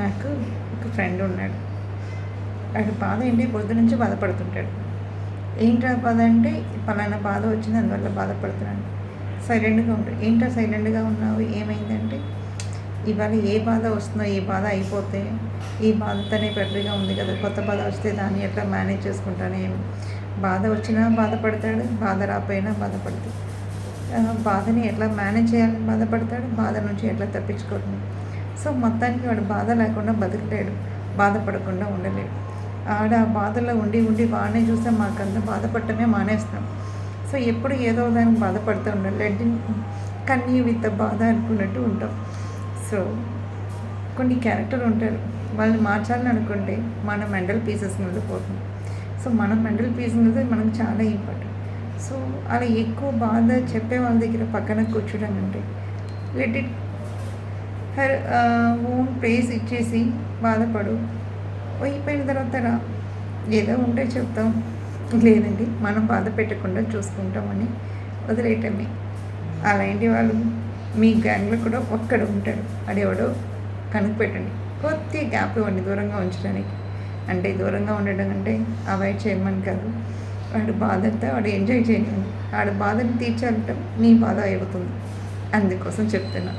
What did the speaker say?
నాకు ఒక ఫ్రెండ్ ఉన్నాడు. వాడి బాధ ఏంటి, పొద్దునుంచి బాధపడుతుంటాడు. ఏంట్రా బాధ అంటే, పలానా బాధ వచ్చింది, అందువల్ల బాధపడుతున్నాను. సైలెంట్గా ఉంటాడు. ఏంటో సైలెంట్గా ఉన్నావు, ఏమైందంటే, ఇవాళ ఏ బాధ వస్తుందో, ఏ బాధ అయిపోతే ఈ బాధతోనే బెటర్గా ఉంది కదా, కొత్త బాధ వస్తే దాన్ని ఎట్లా మేనేజ్ చేసుకుంటాను. ఏమి బాధ వచ్చినా బాధపడతాడు, బాధ రాపోయినా బాధపడతాడు. బాధని ఎట్లా మేనేజ్ చేయాలని బాధపడతాడు, బాధ నుంచి ఎట్లా తప్పించుకోవడం. సో మొత్తానికి వాడు బాధ లేకుండా బతకలేడు, బాధపడకుండా ఉండలేడు. ఆడ ఆ బాధలో ఉండి ఉండి వాడిని చూస్తే మాకంతా బాధపడటమే మానేస్తాం. సో ఎప్పుడు ఏదో దానికి బాధపడుతూ ఉండాలి. కన్నీ విత్ బాధ అనుకున్నట్టు ఉంటాం. సో కొన్ని క్యారెక్టర్ ఉంటారు, వాళ్ళని మార్చాలని అనుకుంటే మన మెంటల్ పీసెస్ మీద పోతుంది. సో మనం మెంటల్ పీస్ మీద మనకు చాలా ఇంపార్టెంట్. సో అలా ఎక్కువ బాధ చెప్పే వాళ్ళ దగ్గర పక్కన కూర్చోడం అంటే, let it her own place ఇచ్చేసి బాధపడు, అయిపోయిన తర్వాత రా, ఏదో ఉంటే చెప్తాం, లేదండి మనం బాధ పెట్టకుండా చూసుకుంటామని వదిలేయటమే. అలాంటి వాళ్ళు మీ గ్యాంగ్లో కూడా ఒక్కడు ఉంటాడు, అడెవడో కనుక్పెట్టండి. కొద్దిగా గ్యాప్ ఇవ్వండి దూరంగా ఉంచడానికి. అంటే దూరంగా ఉండడం అంటే అవాయిడ్ చేయమని కాదు, వాడి బాధంతా వాడు ఎంజాయ్ చేయనివ్వండి. వాడి బాధని తీర్చాలంటే మీ బాధ అయిపోతుంది, అందుకోసం చెప్తున్నా.